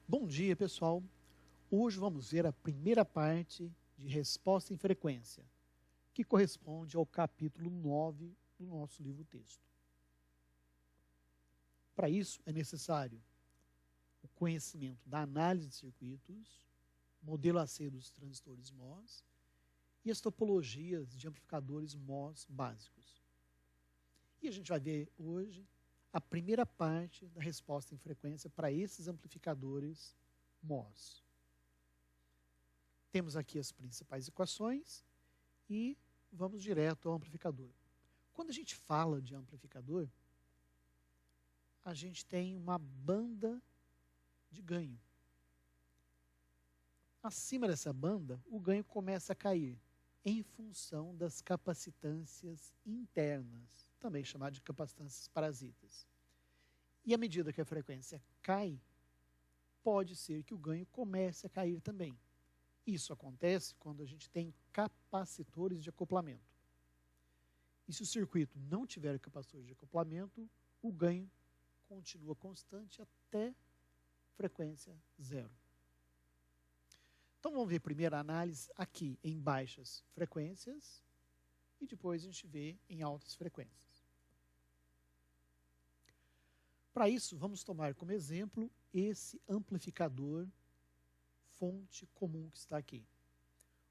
Bom dia, pessoal. Hoje vamos ver a primeira parte de resposta em frequência, que corresponde ao capítulo 9 do nosso livro-texto. Para isso, é necessário o conhecimento da análise de circuitos, modelo AC dos transistores MOS e as topologias de amplificadores MOS básicos. E a gente vai ver hoje a primeira parte da resposta em frequência para esses amplificadores MOS. Temos aqui as principais equações e vamos direto ao amplificador. Quando a gente fala de amplificador, a gente tem uma banda de ganho. Acima dessa banda, o ganho começa a cair em função das capacitâncias internas, também chamado de capacitâncias parasitas. E à medida que a frequência cai, pode ser que o ganho comece a cair também. Isso acontece quando a gente tem capacitores de acoplamento. E se o circuito não tiver capacitores de acoplamento, o ganho continua constante até frequência zero. Então vamos ver primeiro a análise aqui em baixas frequências e depois a gente vê em altas frequências. Para isso, vamos tomar como exemplo esse amplificador fonte comum que está aqui.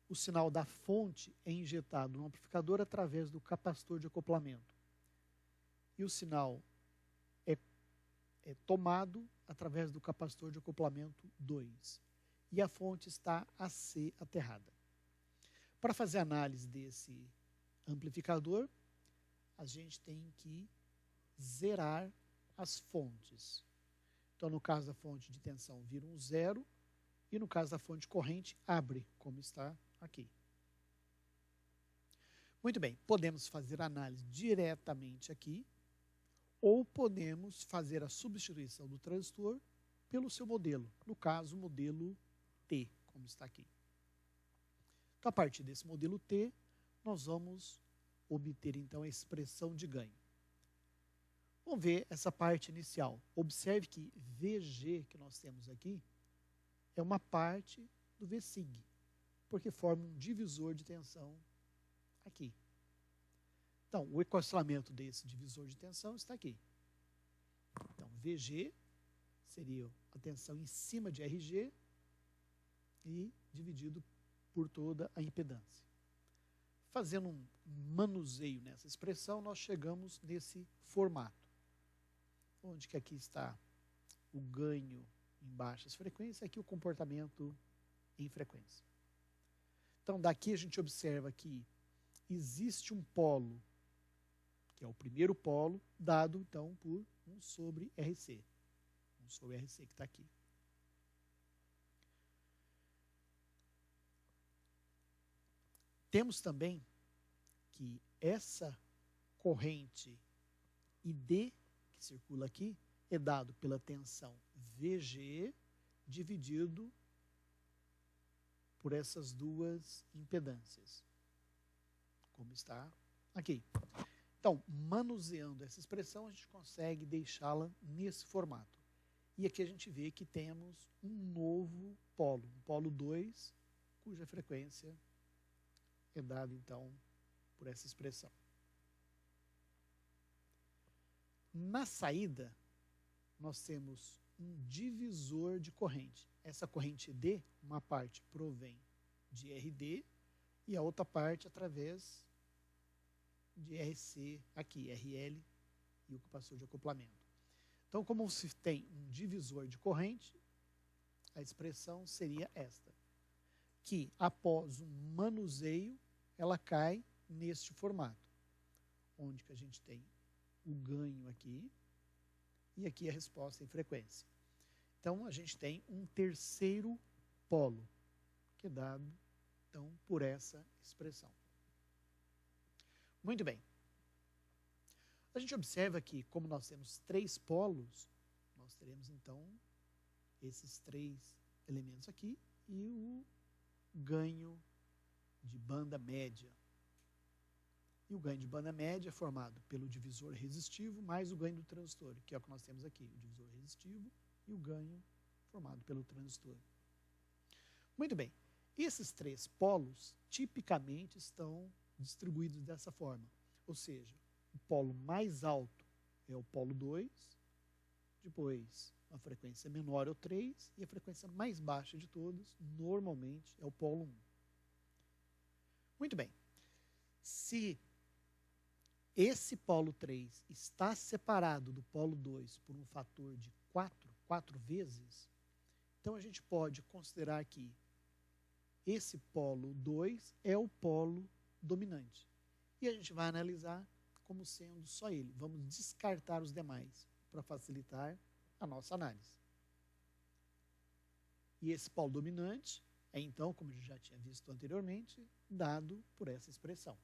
O sinal da fonte é injetado no amplificador através do capacitor de acoplamento. E o sinal é tomado através do capacitor de acoplamento 2. E a fonte está AC aterrada. Para fazer a análise desse amplificador, a gente tem que zerar as fontes. Então, no caso da fonte de tensão, vira um zero, e no caso da fonte corrente, abre, como está aqui. Muito bem, podemos fazer a análise diretamente aqui, ou podemos fazer a substituição do transistor pelo seu modelo, no caso, o modelo T, como está aqui. Então, a partir desse modelo T, nós vamos obter, então, a expressão de ganho. Vamos ver essa parte inicial. Observe que VG, que nós temos aqui, é uma parte do Vsig, porque forma um divisor de tensão aqui. Então, o equacionamento desse divisor de tensão está aqui. Então, VG seria a tensão em cima de RG e dividido por toda a impedância. Fazendo um manuseio nessa expressão, nós chegamos nesse formato, onde que aqui está o ganho em baixas frequências, aqui o comportamento em frequência. Então, daqui a gente observa que existe um polo, que é o primeiro polo, dado, então, por 1 sobre RC. 1 sobre RC que está aqui. Temos também que essa corrente ID, que circula aqui, é dado pela tensão VG dividido por essas duas impedâncias, como está aqui. Então, manuseando essa expressão, a gente consegue deixá-la nesse formato. E aqui a gente vê que temos um novo polo, um polo 2, cuja frequência é dada, então, por essa expressão. Na saída, nós temos um divisor de corrente. Essa corrente D, uma parte provém de RD e a outra parte através de RC, aqui, RL e o capacitor de acoplamento. Então, como se tem um divisor de corrente, a expressão seria esta, que após um manuseio, ela cai neste formato, onde que a gente tem o ganho aqui, e aqui a resposta em frequência. Então, a gente tem um terceiro polo, que é dado, então, por essa expressão. Muito bem. A gente observa que, como nós temos 3 polos, nós teremos, então, esses 3 elementos aqui e o ganho de banda média. E o ganho de banda média é formado pelo divisor resistivo mais o ganho do transistor, que é o que nós temos aqui, o divisor resistivo e o ganho formado pelo transistor. Muito bem. Esses 3 polos tipicamente estão distribuídos dessa forma. Ou seja, o polo mais alto é o polo 2, depois a frequência menor é o 3 e a frequência mais baixa de todas, normalmente, é o polo 1. Muito bem. Se esse polo 3 está separado do polo 2 por um fator de 4 vezes, então a gente pode considerar que esse polo 2 é o polo dominante. E a gente vai analisar como sendo só ele. Vamos descartar os demais para facilitar a nossa análise. E esse polo dominante é, então, como a gente já tinha visto anteriormente, dado por essa expressão.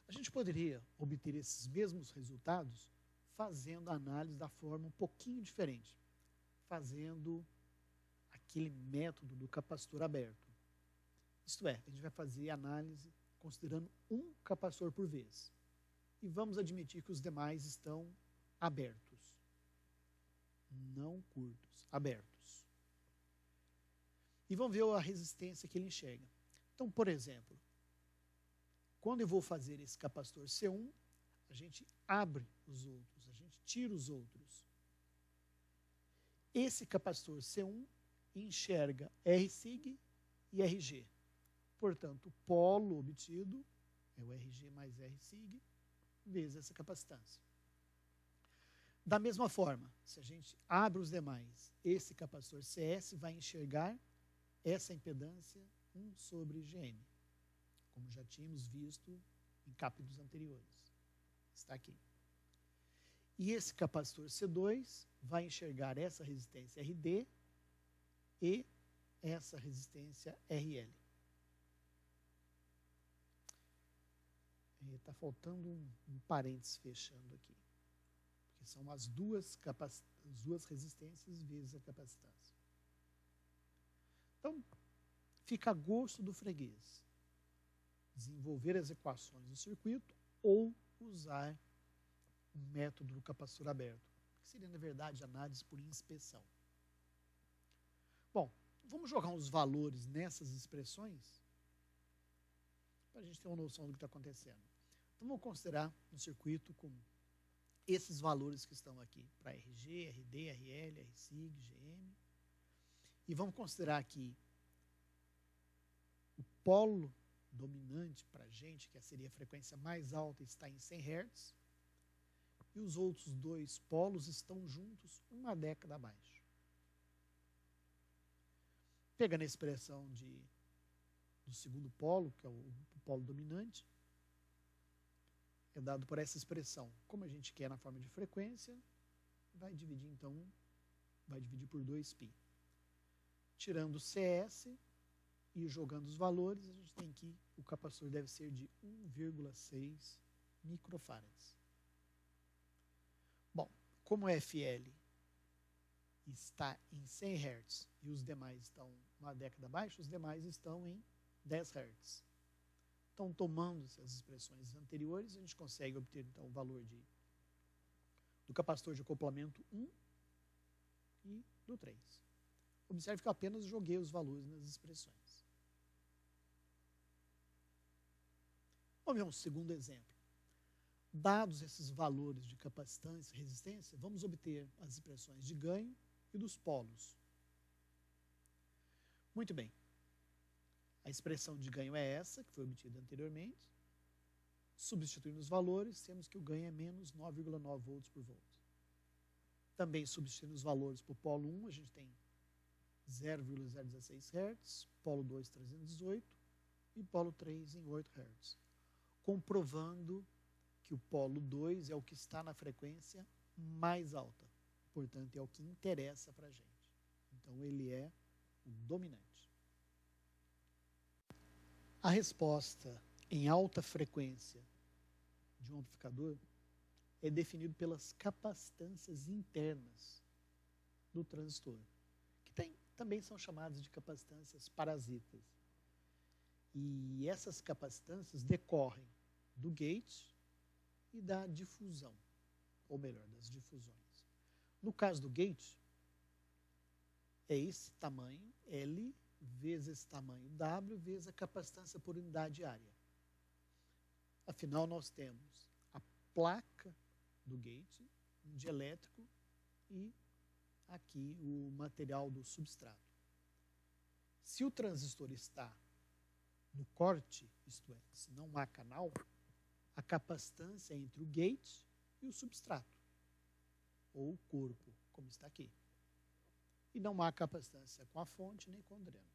A gente poderia obter esses mesmos resultados fazendo a análise da forma um pouquinho diferente, fazendo aquele método do capacitor aberto. Isto é, a gente vai fazer a análise considerando um capacitor por vez. E vamos admitir que os demais estão abertos. Não curtos, abertos. E vamos ver a resistência que ele enxerga. Então, por exemplo, quando eu vou fazer esse capacitor C1, a gente abre os outros, a gente tira os outros. Esse capacitor C1 enxerga RSig e RG. Portanto, o polo obtido é o RG mais RSig vezes essa capacitância. Da mesma forma, se a gente abre os demais, esse capacitor CS vai enxergar essa impedância 1 sobre GM, como já tínhamos visto em capítulos anteriores. Está aqui. E esse capacitor C2 vai enxergar essa resistência RD e essa resistência RL. Está faltando um parênteses fechando aqui, porque são as duas resistências vezes a capacitância. Então, fica a gosto do freguês desenvolver as equações do circuito ou usar o método do capacitor aberto, que seria, na verdade, análise por inspeção. Bom, vamos jogar uns valores nessas expressões para a gente ter uma noção do que está acontecendo. Então, vamos considerar um circuito com esses valores que estão aqui para RG, RD, RL, RSig, GM. E vamos considerar aqui o polo dominante para a gente, que seria a frequência mais alta, está em 100 Hz. E os outros 2 polos estão juntos uma década abaixo. Pegando a expressão do segundo polo, que é o polo dominante, é dado por essa expressão. Como a gente quer na forma de frequência, vai dividir, então, vai dividir por 2π. Tirando o CS e jogando os valores, a gente tem que o capacitor deve ser de 1,6 microfarads. Bom, como o FL está em 100 Hz e os demais estão uma década abaixo, os demais estão em 10 Hz. Então, tomando as expressões anteriores, a gente consegue obter então o valor do capacitor de acoplamento 1 e do 3. Observe que eu apenas joguei os valores nas expressões. Vamos ver um segundo exemplo. Dados esses valores de capacitância e resistência, vamos obter as expressões de ganho e dos polos. Muito bem. A expressão de ganho é essa, que foi obtida anteriormente. Substituindo os valores, temos que o ganho é menos 9,9 volts por volt. Também substituindo os valores para o polo 1, a gente tem 0,016 Hz, polo 2, 318 e polo 3 em 8 Hz. Comprovando que o polo 2 é o que está na frequência mais alta. Portanto, é o que interessa para a gente. Então, ele é o dominante. A resposta em alta frequência de um amplificador é definido pelas capacitâncias internas do transistor, que também são chamadas de capacitâncias parasitas. E essas capacitâncias decorrem do gate e da difusão, ou melhor, das difusões. No caso do gate, é esse tamanho, L, vezes esse tamanho, W, vezes a capacitância por unidade de área. Afinal, nós temos a placa do gate, um dielétrico e aqui o material do substrato. Se o transistor está no corte, isto é, se não há canal, a capacitância é entre o gate e o substrato, ou o corpo, como está aqui. E não há capacitância com a fonte nem com o dreno.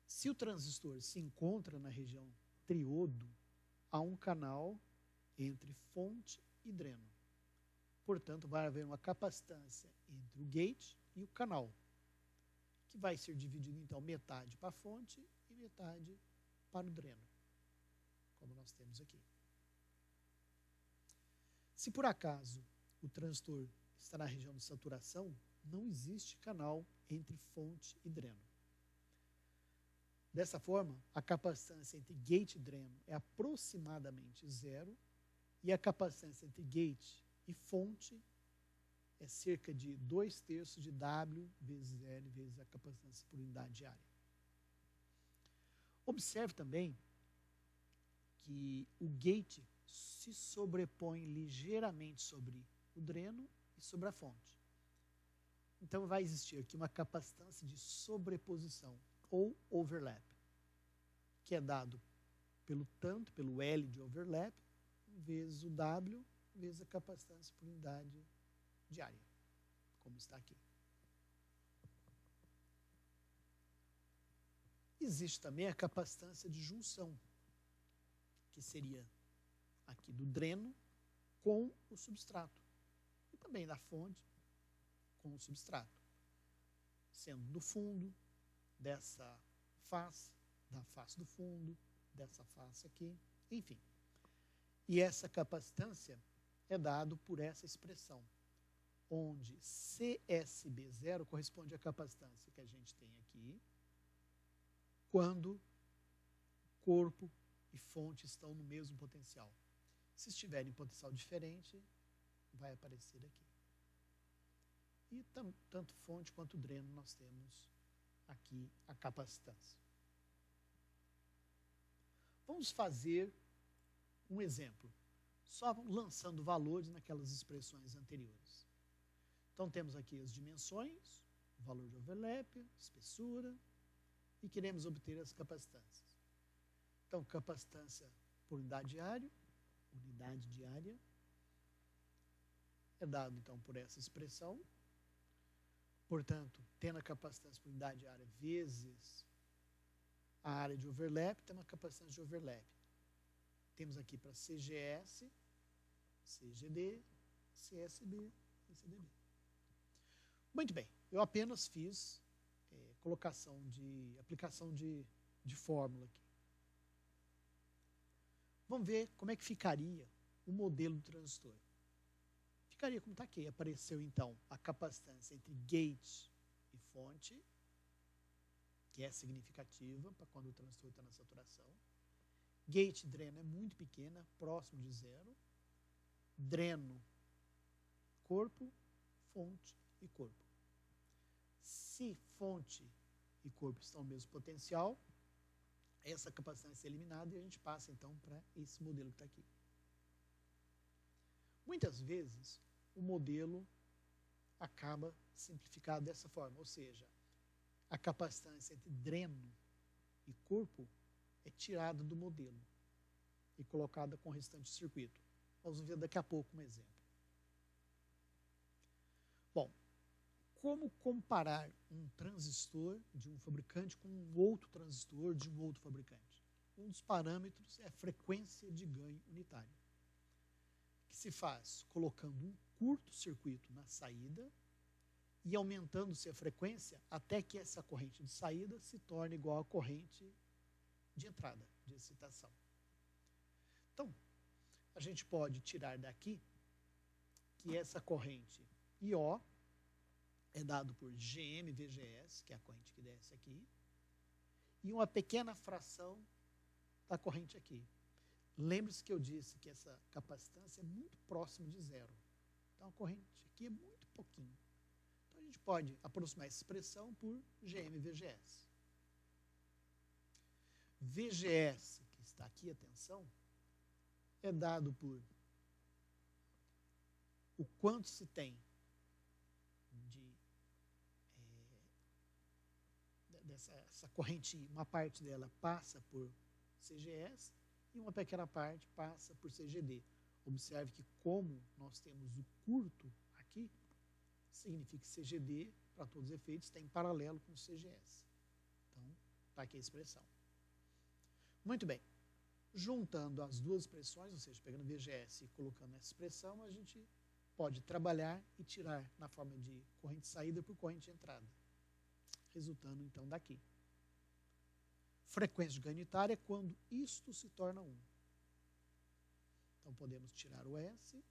Se o transistor se encontra na região triodo, há um canal entre fonte e dreno. Portanto, vai haver uma capacitância entre o gate e o canal, que vai ser dividido, então, metade para a fonte e metade para o dreno, como nós temos aqui. Se por acaso o transistor está na região de saturação, não existe canal entre fonte e dreno. Dessa forma, a capacitância entre gate e dreno é aproximadamente zero e a capacitância entre gate e fonte é cerca de 2/3 de W vezes L vezes a capacitância por unidade de área. Observe também que o gate se sobrepõe ligeiramente sobre o dreno e sobre a fonte. Então vai existir aqui uma capacitância de sobreposição ou overlap, que é dado pelo L de overlap, vezes o W, vezes a capacitância por unidade de área, como está aqui. Existe também a capacitância de junção, que seria aqui do dreno com o substrato, e também da fonte com o substrato, sendo do fundo, dessa face, da face do fundo, dessa face aqui, enfim. E essa capacitância é dado por essa expressão, onde CSB0 corresponde à capacitância que a gente tem aqui, quando corpo e fonte estão no mesmo potencial. Se estiverem em potencial diferente, vai aparecer aqui. E tanto fonte quanto dreno nós temos aqui a capacitância. Vamos fazer um exemplo, só lançando valores naquelas expressões anteriores. Então temos aqui as dimensões, o valor de overlap, espessura, e queremos obter as capacitâncias. Então, capacitância por unidade de área é dado então por essa expressão. Portanto, tendo a capacitância por unidade de área vezes a área de overlap, temos a capacitância de overlap. Temos aqui para CGS, CGD, CSB e CDB. Muito bem, eu apenas fiz aplicação de fórmula aqui. Vamos ver como é que ficaria o modelo do transistor. Ficaria como está aqui. Apareceu, então, a capacitância entre gate e fonte, que é significativa para quando o transistor está na saturação. Gate e dreno é muito pequena, próximo de zero. Dreno, corpo, fonte e corpo. Se fonte e corpo estão no mesmo potencial, essa capacitância é eliminada e a gente passa, então, para esse modelo que está aqui. Muitas vezes, o modelo acaba simplificado dessa forma, ou seja, a capacitância entre dreno e corpo é tirada do modelo e colocada com o restante do circuito. Nós vamos ver daqui a pouco um exemplo. Bom, como comparar um transistor de um fabricante com um outro transistor de um outro fabricante? Um dos parâmetros é a frequência de ganho unitário, que se faz colocando um curto-circuito na saída e aumentando-se a frequência até que essa corrente de saída se torne igual à corrente de entrada, de excitação. Então, a gente pode tirar daqui que essa corrente IO é dado por GM-VGS, que é a corrente que desce aqui, e uma pequena fração da corrente aqui. Lembre-se que eu disse que essa capacitância é muito próxima de zero. Então, a corrente aqui é muito pouquinho. Então, a gente pode aproximar essa expressão por GM-VGS. VGS, que está aqui, atenção, é dado por o quanto se tem dessa corrente, uma parte dela passa por CGS e uma pequena parte passa por CGD. Observe que como nós temos o curto aqui, significa que CGD, para todos os efeitos, está em paralelo com o CGS. Então, está aqui a expressão. Muito bem. Juntando as duas expressões, ou seja, pegando VGS e colocando essa expressão, a gente pode trabalhar e tirar na forma de corrente de saída por corrente de entrada, resultando então daqui. Frequência de ganho unitária é quando isto se torna 1. Então podemos tirar o S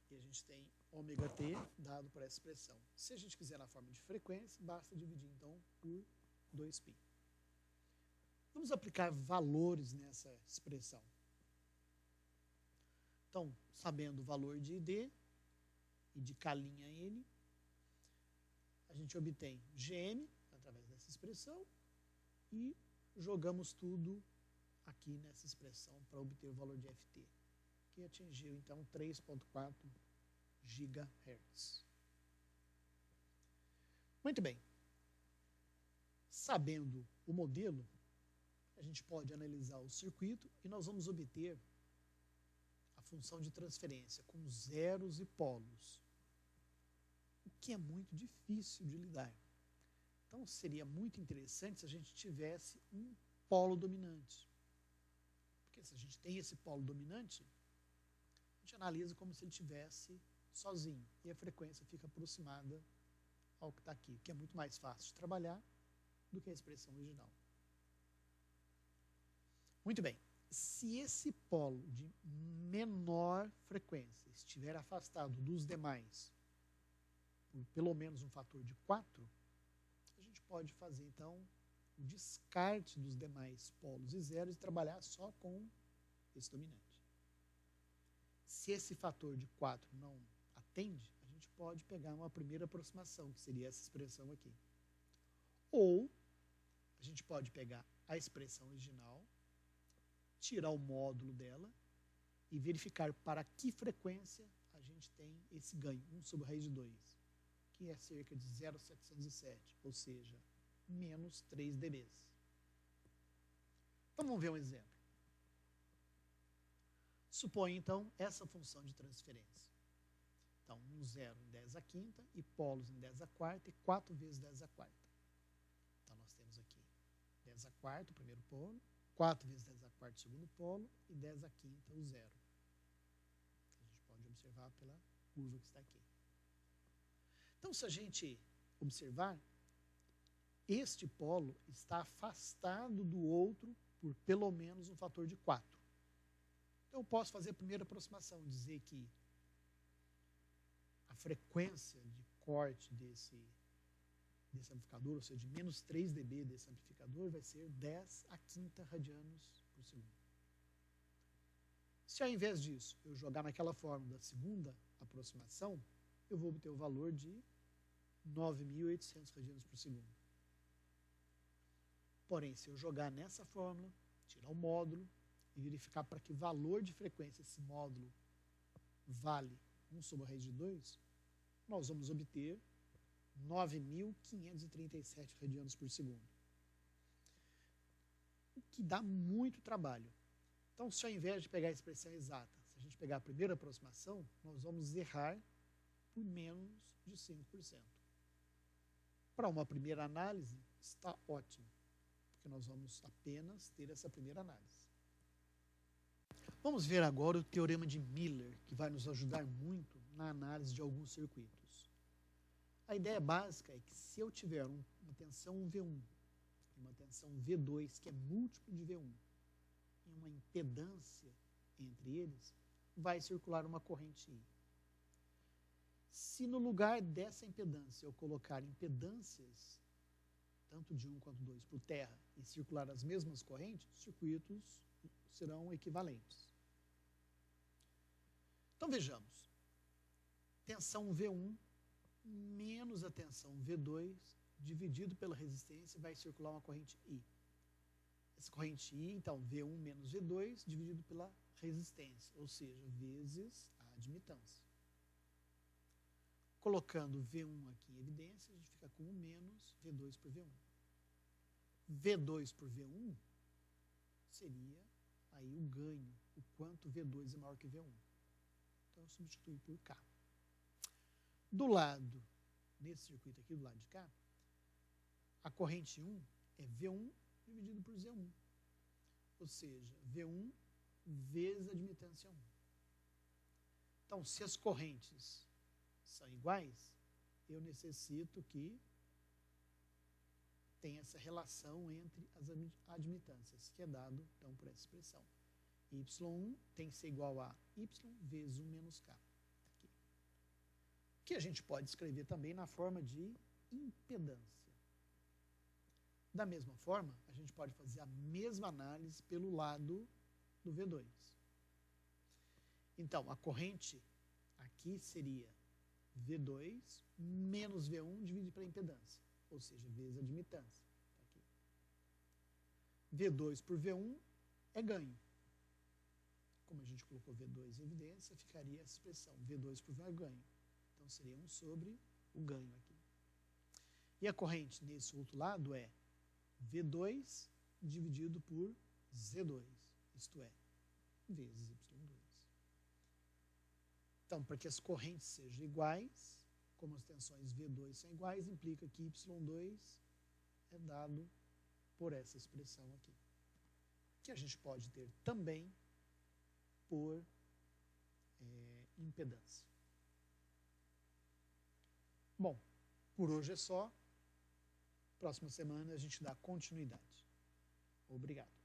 e a gente tem ômega T dado por essa expressão. Se a gente quiser na forma de frequência, basta dividir então por 2π. Vamos aplicar valores nessa expressão. Então, sabendo o valor de ID e de K'N, a gente obtém GM através dessa expressão e jogamos tudo aqui nessa expressão para obter o valor de FT, que atingiu então 3,4 GHz. Muito bem. Sabendo o modelo, a gente pode analisar o circuito e nós vamos obter a função de transferência com zeros e polos, o que é muito difícil de lidar. Então, seria muito interessante se a gente tivesse um polo dominante. Porque se a gente tem esse polo dominante, a gente analisa como se ele estivesse sozinho e a frequência fica aproximada ao que está aqui, que é muito mais fácil de trabalhar do que a expressão original. Muito bem. Se esse polo de menor frequência estiver afastado dos demais por pelo menos um fator de 4, a gente pode fazer, então, o descarte dos demais polos e zeros e trabalhar só com esse dominante. Se esse fator de 4 não atende, a gente pode pegar uma primeira aproximação, que seria essa expressão aqui. Ou a gente pode pegar a expressão original, tirar o módulo dela e verificar para que frequência a gente tem esse ganho, 1 sobre raiz de 2, que é cerca de 0,707, ou seja, menos 3 dB. Então, vamos ver um exemplo. Suponha, então, essa função de transferência. Então, um zero em 10 à quinta e polos em 10 à quarta e 4 vezes 10 à quarta. Então, nós temos aqui 10 à quarta, o primeiro polo, 4 vezes 10 à quarta, o segundo polo, e 10 à quinta, o zero. A gente pode observar pela curva que está aqui. Então, se a gente observar, este polo está afastado do outro por pelo menos um fator de 4. Então, eu posso fazer a primeira aproximação, dizer que a frequência de corte desse amplificador, ou seja, de menos 3 dB desse amplificador, vai ser 10 à quinta radianos por segundo. Se ao invés disso eu jogar naquela fórmula da segunda aproximação, eu vou obter o valor de 9.800 radianos por segundo. Porém, se eu jogar nessa fórmula, tirar o módulo e verificar para que valor de frequência esse módulo vale 1 sobre a raiz de 2, nós vamos obter 9.537 radianos por segundo. O que dá muito trabalho. Então, se ao invés de pegar a expressão exata, se a gente pegar a primeira aproximação, nós vamos errar por menos de 5%. Para uma primeira análise, está ótimo, porque nós vamos apenas ter essa primeira análise. Vamos ver agora o teorema de Miller, que vai nos ajudar muito na análise de alguns circuitos. A ideia básica é que se eu tiver uma tensão V1 e uma tensão V2, que é múltiplo de V1, e uma impedância entre eles, vai circular uma corrente I. Se no lugar dessa impedância eu colocar impedâncias, tanto de 1 quanto 2, por terra, e circular as mesmas correntes, os circuitos serão equivalentes. Então vejamos. Tensão V1 menos a tensão V2 dividido pela resistência vai circular uma corrente I. Essa corrente I, então, V1 menos V2 dividido pela resistência, ou seja, vezes a admitância. Colocando V1 aqui em evidência, a gente fica com 1 menos V2 por V1. V2 por V1 seria aí o ganho, o quanto V2 é maior que V1. Então, eu substituo por K. Do lado, nesse circuito aqui, do lado de cá, a corrente 1 é V1 dividido por Z1. Ou seja, V1 vezes a admitância 1. Então, se as correntes são iguais, eu necessito que tenha essa relação entre as admitâncias, que é dado, então, por essa expressão. Y1 tem que ser igual a Y vezes 1 menos K. Aqui. Que a gente pode escrever também na forma de impedância. Da mesma forma, a gente pode fazer a mesma análise pelo lado do V2. Então, a corrente aqui seria V2 menos V1 dividido pela impedância, ou seja, vezes a admitância. Aqui. V2 por V1 é ganho. Como a gente colocou V2 em evidência, ficaria essa expressão, V2 por V1 é ganho. Então, seria 1 sobre o ganho aqui. E a corrente nesse outro lado é V2 dividido por Z2, isto é, vezes Y2. Então, para que as correntes sejam iguais, como as tensões V2 são iguais, implica que Y2 é dado por essa expressão aqui. Que a gente pode ter também por impedância. Bom, por hoje é só. Próxima semana a gente dá continuidade. Obrigado.